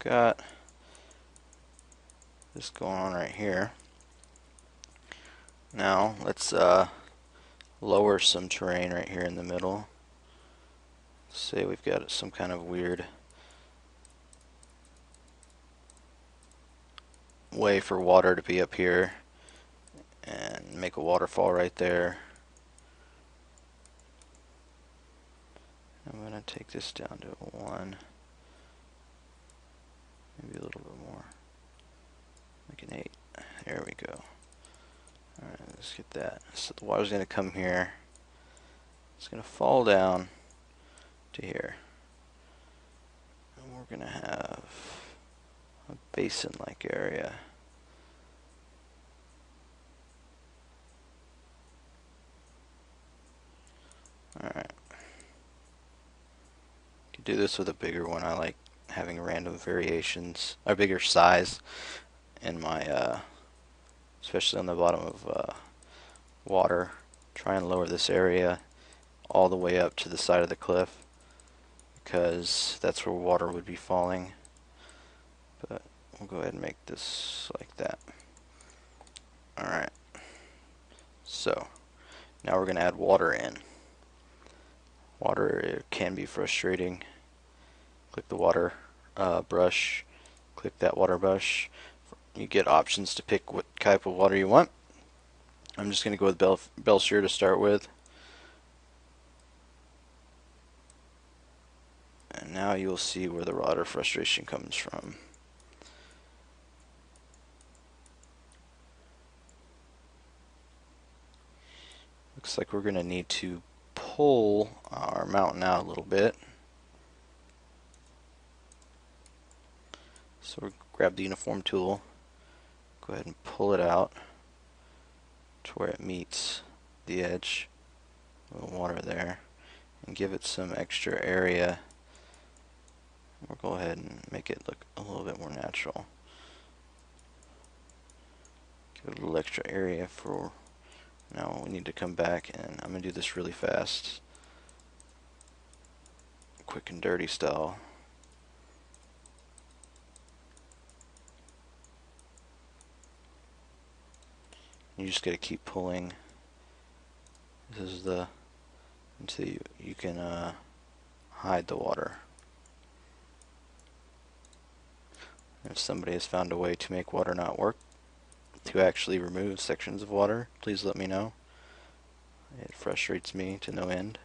got this going on right here. Now let's lower some terrain right here in the middle. Say we've got some kind of weird way for water to be up here and make a waterfall right there. I'm going to take this down to a 1, maybe a little bit more, like an 8. There we go. Alright, let's get that. So the water's going to come here. It's going to fall down to here. And we're going to have a basin-like area. Alright. You can do this with a bigger one. I like having random variations, a bigger size in my, especially on the bottom of water. Try and lower this area all the way up to the side of the cliff, because that's where water would be falling. But we'll go ahead and make this like that. Alright, so now we're going to add water in. Water can be frustrating. Click the water brush, click that water brush. You get options to pick what type of water you want. I'm just going to go with Belshire to start with. And now you'll see where the water frustration comes from. Looks like we're going to need to pull our mountain out a little bit. So we'll grab the uniform tool, go ahead and pull it out to where it meets the edge. A little water there, and give it some extra area. We'll go ahead and make it look a little bit more natural. Give it a little extra area for. Now we need to come back, and I'm going to do this really fast. Quick and dirty style. You just got to keep pulling. This is the until you can hide the water. If somebody has found a way to make water not work, to actually remove sections of water, please let me know. It frustrates me to no end.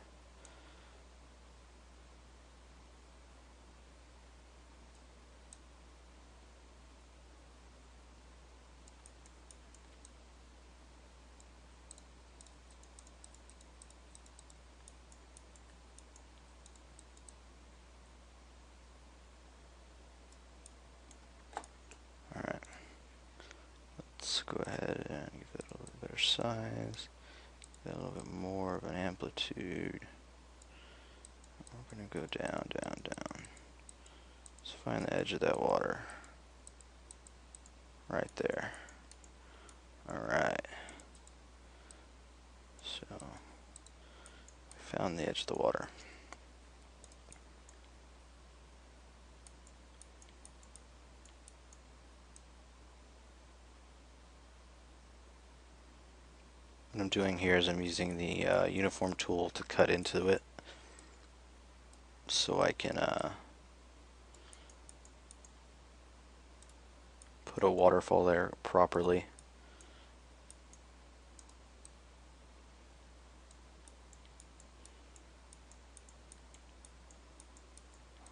Alright. Let's go ahead and give it a little better size. Give it a little bit more of an amplitude. We're going to go down, down, down. Let's find the edge of that water. Right there. Alright. So, we found the edge of the water. What I'm doing here is I'm using the uniform tool to cut into it so I can put a waterfall there properly.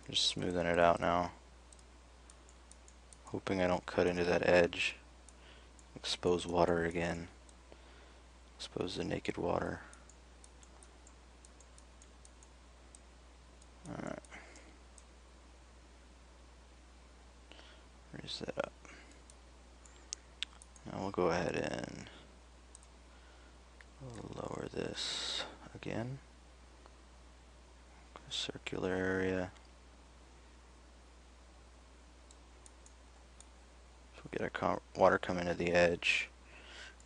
Just smoothing it out now, hoping I don't cut into that edge, expose water again. Expose the naked water. Alright. Raise that up. Now we'll go ahead and lower this again. Circular area. So we'll get our water coming to the edge.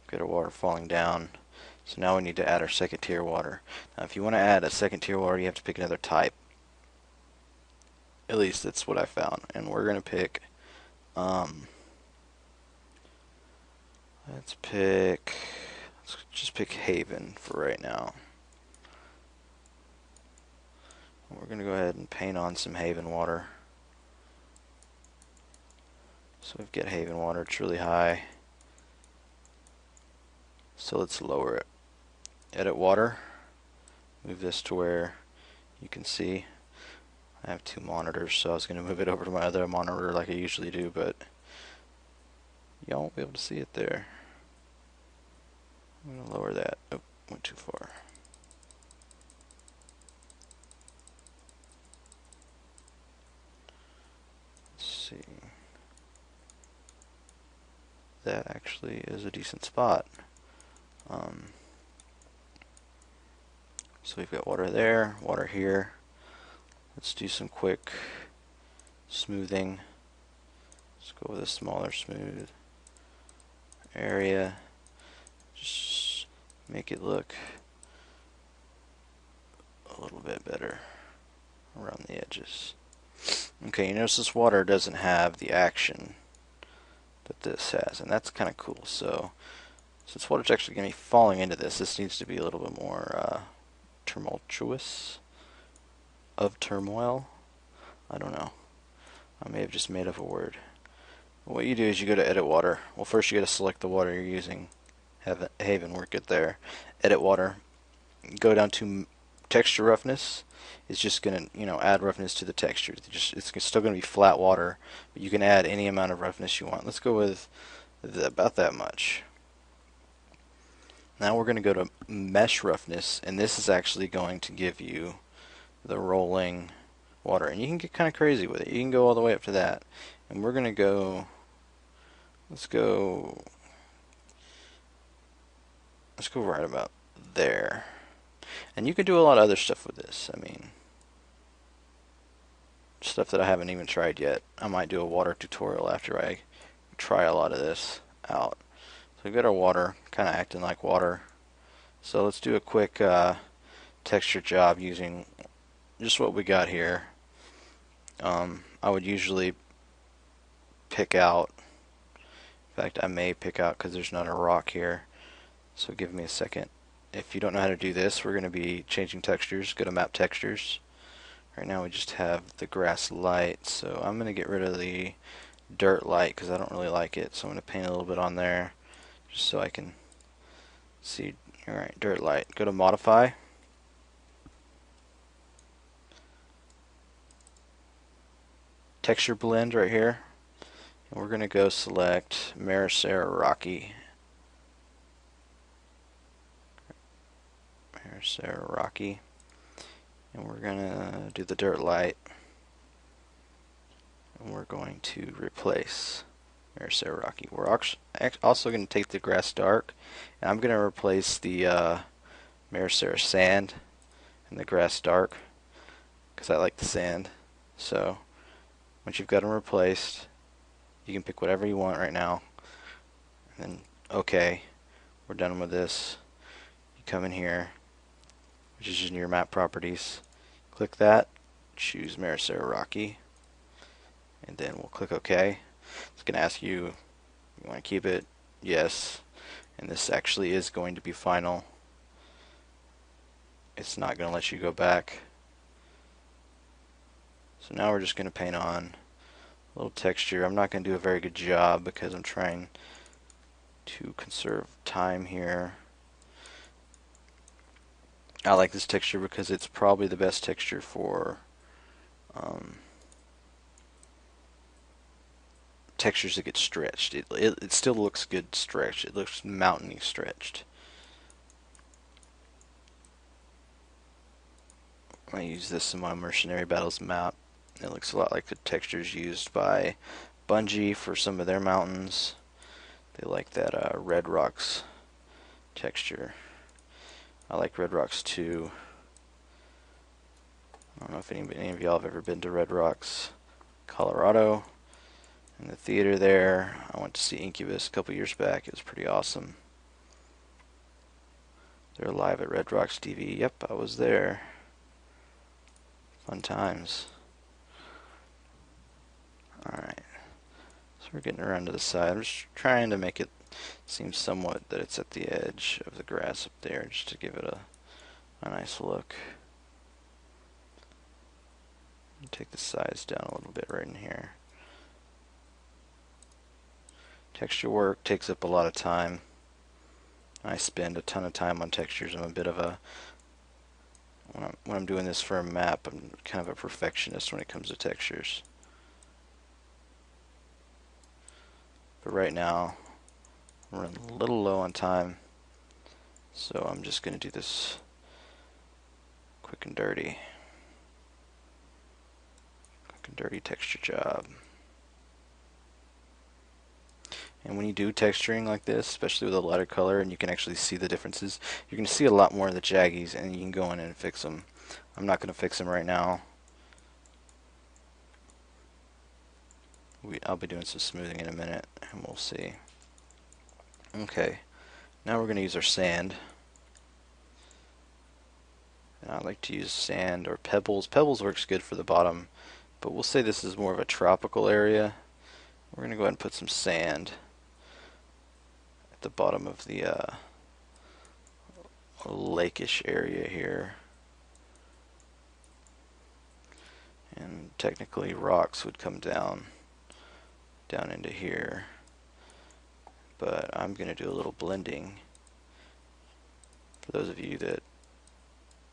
Get our water falling down. So now we need to add our second tier water. Now if you want to add a second tier water, you have to pick another type. At least that's what I found. And we're gonna pick, let's just pick Haven for right now. We're gonna go ahead and paint on some Haven water. So we've got Haven water, it's really high. So let's lower it. Edit water. Move this to where you can see. I have two monitors, so I was going to move it over to my other monitor like I usually do, but y'all won't be able to see it there. I'm going to lower that. Oh, went too far. Let's see. That actually is a decent spot. So we've got water there, water here. Let's do some quick smoothing. Let's go with a smaller smooth area. Just make it look a little bit better around the edges. Okay, you notice this water doesn't have the action that this has, and that's kind of cool. So since water's actually going to be falling into this needs to be a little bit more tumultuous. Of turmoil? I don't know. I may have just made up a word. What you do is you go to edit water. Well, first you got to select the water you're using. Haven, work it there. Edit water. Go down to texture roughness. It's just going to, add roughness to the texture. It's still going to be flat water, but you can add any amount of roughness you want. Let's go with about that much. Now we're going to go to mesh roughness, and this is actually going to give you the rolling water, and you can get kind of crazy with it. You can go all the way up to that, and we're gonna go. Let's go right about there. And you can do a lot of other stuff with this. I mean, stuff that I haven't even tried yet. I might do a water tutorial after I try a lot of this out. So we've got our water kind of acting like water. So let's do a quick texture job using just what we got here. I would usually pick out, in fact I may pick out because there's not a rock here, so give me a second. If you don't know how to do this, we're going to be changing textures. Go to map textures. Right now we just have the grass light, so I'm going to get rid of the dirt light because I don't really like it, so I'm going to paint a little bit on there just so I can see. Alright, dirt light. Go to modify. Texture blend right here, and we're going to go select Maricera Rocky. And we're going to do the dirt light, and we're going to replace Maricera Rocky. We're also going to take the grass dark, and I'm going to replace the Maricera sand and the grass dark because I like the sand. So once you've got them replaced, you can pick whatever you want right now. And then, okay, we're done with this. You come in here, which is in your map properties. Click that, choose Maricera Rocky, and then we'll click OK. It's going to ask you want to keep it? Yes. And this actually is going to be final. It's not going to let you go back. So now we're just going to paint on a little texture. I'm not going to do a very good job because I'm trying to conserve time here. I like this texture because it's probably the best texture for textures that get stretched. It still looks good stretched. It looks mountainy stretched. I use this in my Mercenary Battles map. It looks a lot like the textures used by Bungie for some of their mountains. They like that Red Rocks texture. I like Red Rocks too. I don't know if any of y'all have ever been to Red Rocks, Colorado. In the theater there, I went to see Incubus a couple years back. It was pretty awesome. They're live at Red Rocks TV. Yep, I was there. Fun times. Alright, so we're getting around to the side. I'm just trying to make it seem somewhat that it's at the edge of the grass up there, just to give it a nice look. Take the size down a little bit right in here. Texture work takes up a lot of time. I spend a ton of time on textures. I'm a bit of a when I'm doing this for a map, I'm kind of a perfectionist when it comes to textures. But right now, I'm running a little low on time, so I'm just going to do this quick and dirty. Quick and dirty texture job. And when you do texturing like this, especially with a lighter color, and you can actually see the differences, you're going to see a lot more of the jaggies, and you can go in and fix them. I'm not going to fix them right now. I'll be doing some smoothing in a minute, and we'll see. Okay, now we're going to use our sand. And I like to use sand or pebbles. Pebbles works good for the bottom, but we'll say this is more of a tropical area. We're going to go ahead and put some sand at the bottom of the lake-ish area here. And technically rocks would come down into here, but I'm going to do a little blending. For those of you that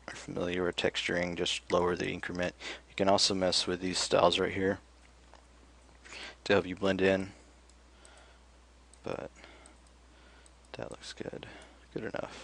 are familiar with texturing, just lower the increment. You can also mess with these styles right here to help you blend in, but that looks good enough.